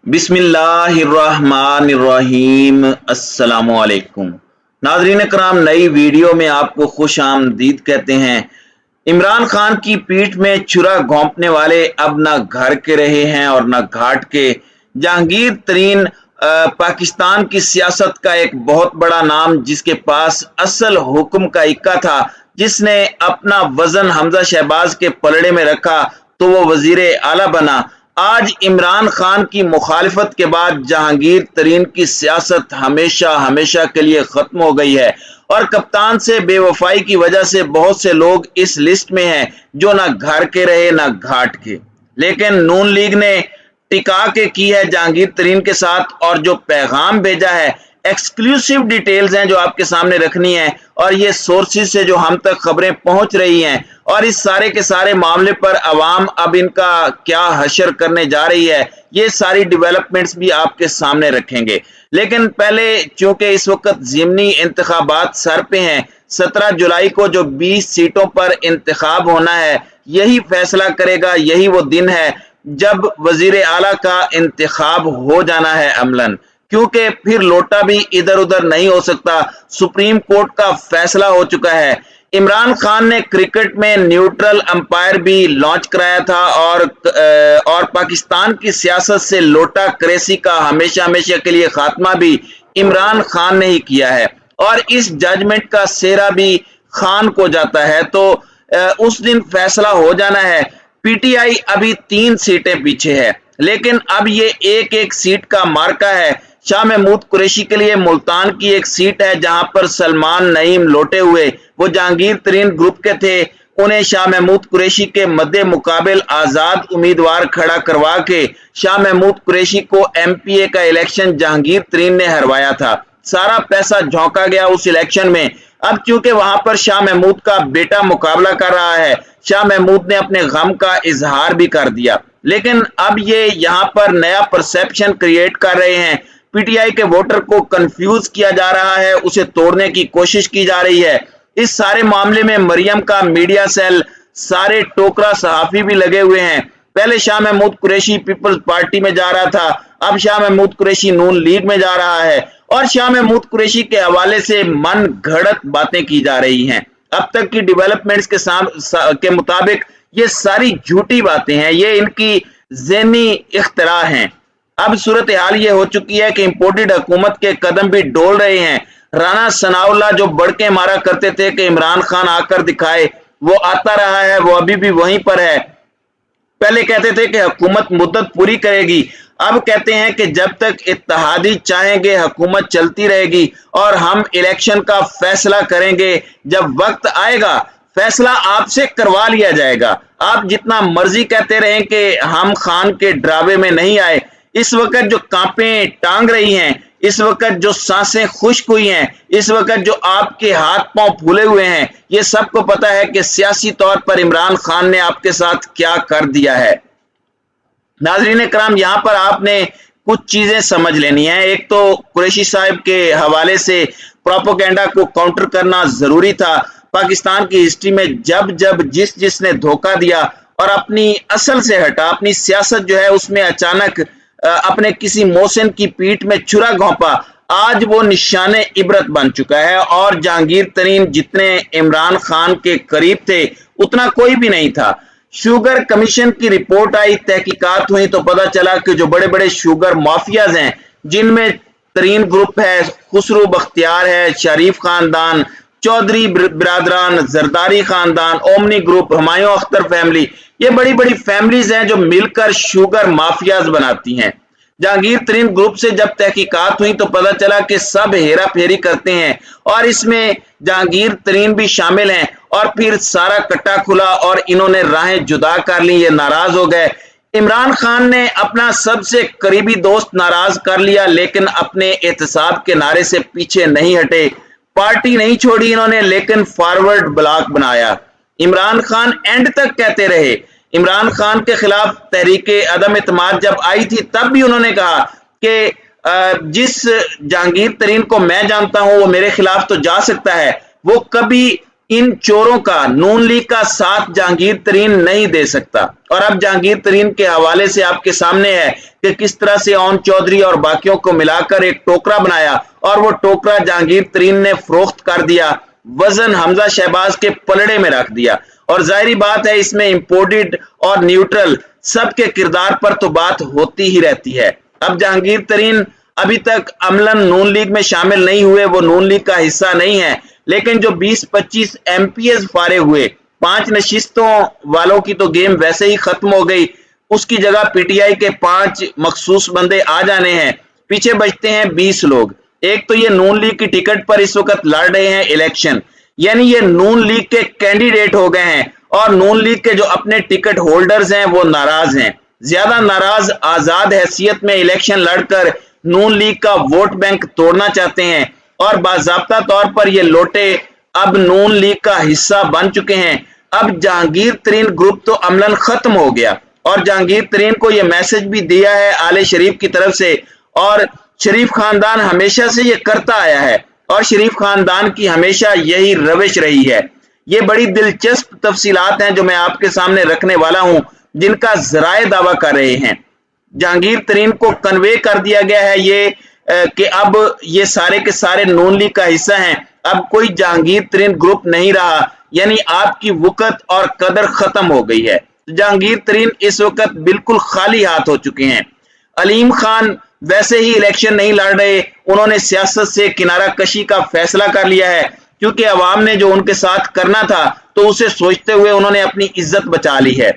बिस्मिल्लाहिर्रहमानिर्रहीम। अस्सलामुअलैकुम नाज़रीन कराम, नई वीडियो में आपको खुश आमदीद कहते हैं। इमरान खान की पीठ में छुरा घोंपने वाले अब न घर के रहे हैं और न घाट के। जहांगीर तरीन पाकिस्तान की सियासत का एक बहुत बड़ा नाम, जिसके पास असल हुक्म का इक्का था, जिसने अपना वजन हमजा शहबाज के पलड़े में रखा तो वो वजीर आला बना। आज इमरान खान की मुखालिफत के बाद जहांगीर तरीन की सियासत हमेशा हमेशा के लिए खत्म हो गई है और कप्तान से बेवफाई की वजह से बहुत से लोग इस लिस्ट में हैं जो ना घर के रहे ना घाट के। लेकिन नून लीग ने टिका के की है जहांगीर तरीन के साथ, और जो पैगाम भेजा है, एक्सक्लूसिव डिटेल्स हैं जो आपके सामने रखनी है, और ये सोर्सेज से जो हम तक खबरें पहुंच रही हैं, और इस सारे के सारे मामले पर अवाम अब इनका क्या हशर करने जा रही है, ये सारी डेवलपमेंट्स भी आपके सामने रखेंगे। लेकिन पहले, चूंकि इस वक्त ज़िमनी इंतखाबात सर पे हैं, 17 जुलाई को जो 20 सीटों पर इंतखाब होना है, यही फैसला करेगा, यही वो दिन है जब वजीर आला का इंतखाब हो जाना है अमलन, क्योंकि फिर लोटा भी इधर उधर नहीं हो सकता। सुप्रीम कोर्ट का फैसला हो चुका है। इमरान खान ने क्रिकेट में न्यूट्रल अंपायर भी लॉन्च कराया था, और पाकिस्तान की सियासत से लोटा क्रेसी का हमेशा हमेशा के लिए खात्मा भी इमरान खान ने ही किया है, और इस जजमेंट का सेहरा भी खान को जाता है। तो उस दिन फैसला हो जाना है। पीटीआई अभी 3 सीटें पीछे है, लेकिन अब ये एक एक सीट का मार्का है। शाह महमूद कुरैशी के लिए मुल्तान की एक सीट है, जहां पर सलमान नईम लौटे हुए, वो जहांगीर तरीन ग्रुप के थे, उन्हें शाह महमूद कुरैशी के मद्दे मुकाबिल आजाद उम्मीदवार खड़ा करवा के शाह महमूद कुरैशी को एमपीए का इलेक्शन जहांगीर तरीन ने हरवाया था। सारा पैसा झोंका गया उस इलेक्शन में। अब क्योंकि वहां पर शाह महमूद का बेटा मुकाबला कर रहा है, शाह महमूद ने अपने गम का इजहार भी कर दिया। लेकिन अब ये यहाँ पर नया परसेप्शन क्रिएट कर रहे हैं। पीटीआई के वोटर को कंफ्यूज किया जा रहा है, उसे तोड़ने की कोशिश की जा रही है। इस सारे मामले में मरियम का मीडिया सेल, सारे टोकरा सहाफी भी लगे हुए हैं। पहले शाह महमूद कुरैशी पीपल्स पार्टी में जा रहा था, अब शाह महमूद कुरैशी नून लीग में जा रहा है, और शाह महमूद कुरैशी के हवाले से मन घड़त बातें की जा रही हैं। अब तक की डेवलपमेंट्स के मुताबिक ये सारी झूठी बातें हैं, ये इनकी ज़हनी इख्तरा हैं। अब सूरत हाल ये हो चुकी है कि इंपोर्टेड हुकूमत के कदम भी डोल रहे हैं। राना सनाउल्लाह जो बढ़के मारा करते थे कि इमरान खान आकर दिखाए, वो आता रहा है, वो अभी भी वहीं पर है। पहले कहते थे कि हुकूमत मुद्दत पूरी करेगी, अब कहते हैं कि जब तक इत्तेहादी चाहेंगे हुकूमत चलती रहेगी, और हम इलेक्शन का फैसला करेंगे। जब वक्त आएगा फैसला आपसे करवा लिया जाएगा। आप जितना मर्जी कहते रहें कि हम खान के ड्रावे में नहीं आए, इस वक्त जो कांपें टांग रही हैं, इस वक्त जो सांसें खुश्क हुई हैं, इस वक्त जो आपके हाथ पांव फूले हुए हैं, ये सबको पता है कि सियासी तौर पर इमरान खान ने आपके साथ क्या कर दिया है। नाजरीन कराम, यहाँ पर आपने कुछ चीजें समझ लेनी है। एक तो कुरैशी साहब के हवाले से प्रोपेगेंडा को काउंटर करना जरूरी था। पाकिस्तान की हिस्ट्री में जब जब जिसने धोखा दिया और अपनी असल से हटा, अपनी सियासत जो है उसमें अचानक अपने किसी मोहसिन की पीठ में छुरा घोंपा, आज वो निशाने इबरत बन चुका है। और जहांगीर तरीन जितने इमरान खान के करीब थे, उतना कोई भी नहीं था। शुगर कमीशन की रिपोर्ट आई, तहकीकात हुई, तो पता चला कि जो बड़े बड़े शुगर माफियाज हैं, जिनमें तरीन ग्रुप है, खुसरो बख्तियार है, शरीफ खानदान, चौधरी बिरादरान, जरदारी खानदान, omni group, Humayun Akhtar family, ये बड़ी बड़ी फैमिलीज हैं जो मिलकर शुगर माफियाज बनाती हैं। जहांगीर तरीन ग्रुप से जब तहकीकात हुई तो पता चला कि सब हेरा फेरी करते हैं, और इसमें जहांगीर तरीन भी शामिल हैं। और फिर सारा कट्टा खुला और इन्होंने राहें जुदा कर ली, ये नाराज हो गए। इमरान खान ने अपना सबसे करीबी दोस्त नाराज कर लिया, लेकिन अपने एहतसाब के नारे से पीछे नहीं हटे। पार्टी नहीं छोड़ी इन्होंने, लेकिन फॉरवर्ड ब्लॉक बनाया। इमरान खान एंड तक कहते रहे। इमरान खान के खिलाफ तहरीके अदम इत्माद जब आई थी, तब भी उन्होंने कहा कि जिस जहांगीर तरीन को मैं जानता हूं वो मेरे खिलाफ तो जा सकता है, वो कभी इन चोरों का नून लीग का साथ जहांगीर तरीन नहीं दे सकता। और अब जहांगीर तरीन के हवाले से आपके सामने है कि किस तरह से ओन चौधरी और बाकियों को मिलाकर एक टोकरा बनाया और वो टोकरा जहांगीर तरीन ने फरोख्त कर दिया, वजन हमजा शहबाज के पलड़े में रख दिया। और जाहिर बात है इसमें इंपोर्टेड और न्यूट्रल सबके किरदार पर तो बात होती ही रहती है। अब जहांगीर तरीन अभी तक अमलन नून लीग में शामिल नहीं हुए, वो नून लीग का हिस्सा नहीं है, लेकिन जो 20-25 एमपीएस फारे हुए, 5 नशिस्तों वालों की तो गेम वैसे ही खत्म हो गई, उसकी जगह पीटीआई के 5 मखसूस बंदे आ जाने हैं, पीछे बचते हैं 20 लोग। एक तो ये नून लीग की टिकट पर इस वक्त लड़ रहे हैं इलेक्शन, यानी ये नून लीग के कैंडिडेट हो गए हैं और नून लीग के जो अपने टिकट होल्डर्स हैं वो नाराज हैं। ज्यादा नाराज आजाद हैसियत में इलेक्शन लड़कर नून लीग का वोट बैंक तोड़ना चाहते हैं और बाज़ाब्ता तौर पर ये लोटे अब नून लीग का हिस्सा बन चुके हैं। अब जहांगीर तरीन ग्रुप तो अमलन खत्म हो गया और जहांगीर तरीन को ये मैसेज भी दिया है आले शरीफ की तरफ से, और शरीफ खानदान हमेशा से ये करता आया है और शरीफ खानदान की हमेशा यही रविश रही है। ये बड़ी दिलचस्प तफसीलात हैं जो मैं आपके सामने रखने वाला हूं, जिनका जराए दावा कर रहे हैं। जहांगीर तरीन को कन्वे कर दिया गया है ये कि अब ये सारे के सारे नून लीग का हिस्सा हैं, अब कोई जहांगीर तरीन ग्रुप नहीं रहा, यानी आपकी वक़्त और कदर खत्म हो गई है। जहांगीर तरीन इस वक्त बिल्कुल खाली हाथ हो चुके हैं। अलीम खान वैसे ही इलेक्शन नहीं लड़ रहे, उन्होंने सियासत से किनारा कशी का फैसला कर लिया है, क्योंकि अवाम ने जो उनके साथ करना था तो उसे सोचते हुए उन्होंने अपनी इज्जत बचा ली है।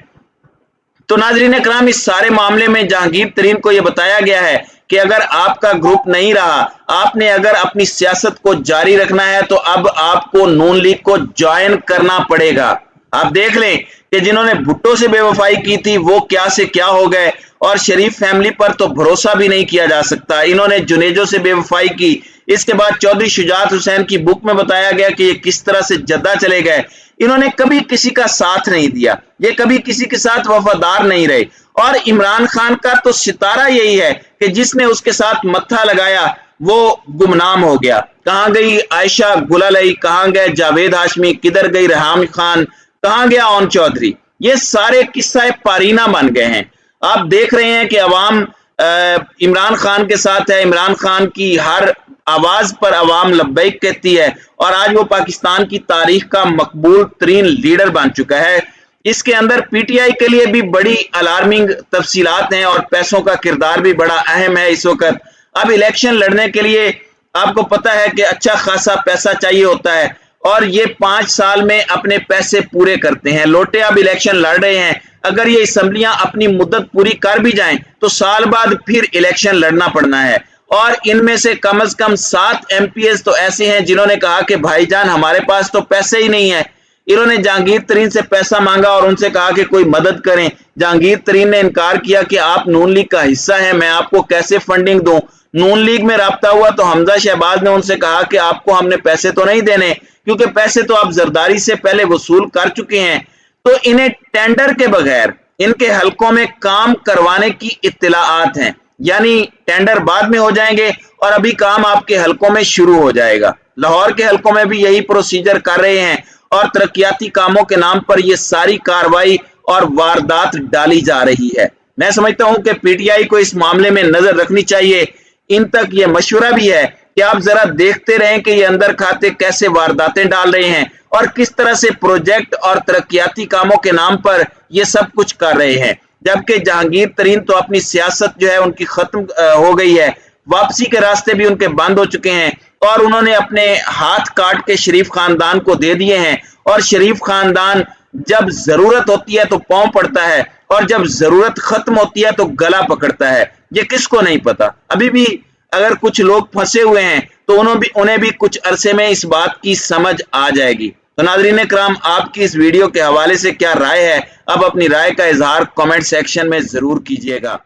तो नाज़रीन इकराम, इस सारे मामले में जहांगीर तरीन को यह बताया गया है कि अगर आपका ग्रुप नहीं रहा, आपने अगर अपनी सियासत को जारी रखना है तो अब आपको नून लीग को ज्वाइन करना पड़ेगा। आप देख लें कि जिन्होंने भुट्टो से बेवफाई की थी वो क्या से क्या हो गए, और शरीफ फैमिली पर तो भरोसा भी नहीं किया जा सकता। इन्होंने जुनेजो से बेवफाई की, इसके बाद चौधरी शुजात हुसैन की बुक में बताया गया कि ये किस तरह से जद्दा चले गए। इन्होंने कभी किसी का साथ नहीं दिया, ये कभी किसी के साथ वफादार नहीं रहे। और इमरान खान का तो सितारा यही है कि जिसने उसके साथ मत्था लगाया वो गुमनाम हो गया। कहां गई आयशा गुलालई, कहां गए जावेद हाशमी, किधर गई रेहाम खान, कहां गया ओन चौधरी, ये सारे किस्सा पारीना बन गए हैं। आप देख रहे हैं कि अवाम इमरान खान के साथ है, इमरान खान की हर आवाज पर अवाम लब्बैक कहती है और आज वो पाकिस्तान की तारीख का मकबूल तरीन लीडर बन चुका है। इसके अंदर पीटीआई के लिए भी बड़ी अलार्मिंग तफसीलात हैं और पैसों का किरदार भी बड़ा अहम है इस वक्त। अब इलेक्शन लड़ने के लिए आपको पता है कि अच्छा खासा पैसा चाहिए होता है और ये 5 साल में अपने पैसे पूरे करते हैं। लोटे अब इलेक्शन लड़ रहे हैं, अगर ये असम्बलियां अपनी मुद्दत पूरी कर भी जाएं तो साल बाद फिर इलेक्शन लड़ना पड़ना है। और इनमें से कम 7 एमपीएस तो ऐसे हैं जिन्होंने कहा कि भाईजान हमारे पास तो पैसे ही नहीं है। इन्होंने जहांगीर तरीन से पैसा मांगा और उनसे कहा कि कोई मदद करें। जहांगीर तरीन ने इनकार किया कि आप नून लीग का हिस्सा हैं, मैं आपको कैसे फंडिंग दूं। नून लीग में राब्ता हुआ तो हमजा शहबाज ने उनसे कहा कि आपको हमने पैसे तो नहीं देने, क्योंकि पैसे तो आप जरदारी से पहले वसूल कर चुके हैं। तो इन्हें टेंडर के बगैर इनके हलकों में काम करवाने की इत्तलाआत हैं, यानी टेंडर बाद में हो जाएंगे और अभी काम आपके हलकों में शुरू हो जाएगा। लाहौर के हलकों में भी यही प्रोसीजर कर रहे हैं और तरक्याती कामों के नाम पर यह सारी कार्रवाई और वारदात डाली जा रही है। मैं समझता हूं कि पीटीआई को इस मामले में नजर रखनी चाहिए। इन तक यह मशवरा भी है कि आप जरा देखते रहें कि ये अंदर खाते कैसे वारदातें डाल रहे हैं और किस तरह से प्रोजेक्ट और तरक्याती कामों के नाम पर ये सब कुछ कर रहे हैं। जबकि जहांगीर तरीन तो अपनी सियासत जो है उनकी खत्म हो गई है, वापसी के रास्ते भी उनके बंद हो चुके हैं और उन्होंने अपने हाथ काट के शरीफ खानदान को दे दिए हैं। और शरीफ खानदान जब जरूरत होती है तो पांव पड़ता है और जब जरूरत खत्म होती है तो गला पकड़ता है। ये किसको नहीं पता। अभी भी अगर कुछ लोग फंसे हुए हैं तो उन्हें भी कुछ अरसे में इस बात की समझ आ जाएगी। तो नाज़रीन इकराम, आपकी इस वीडियो के हवाले से क्या राय है? अब अपनी राय का इजहार कमेंट सेक्शन में जरूर कीजिएगा।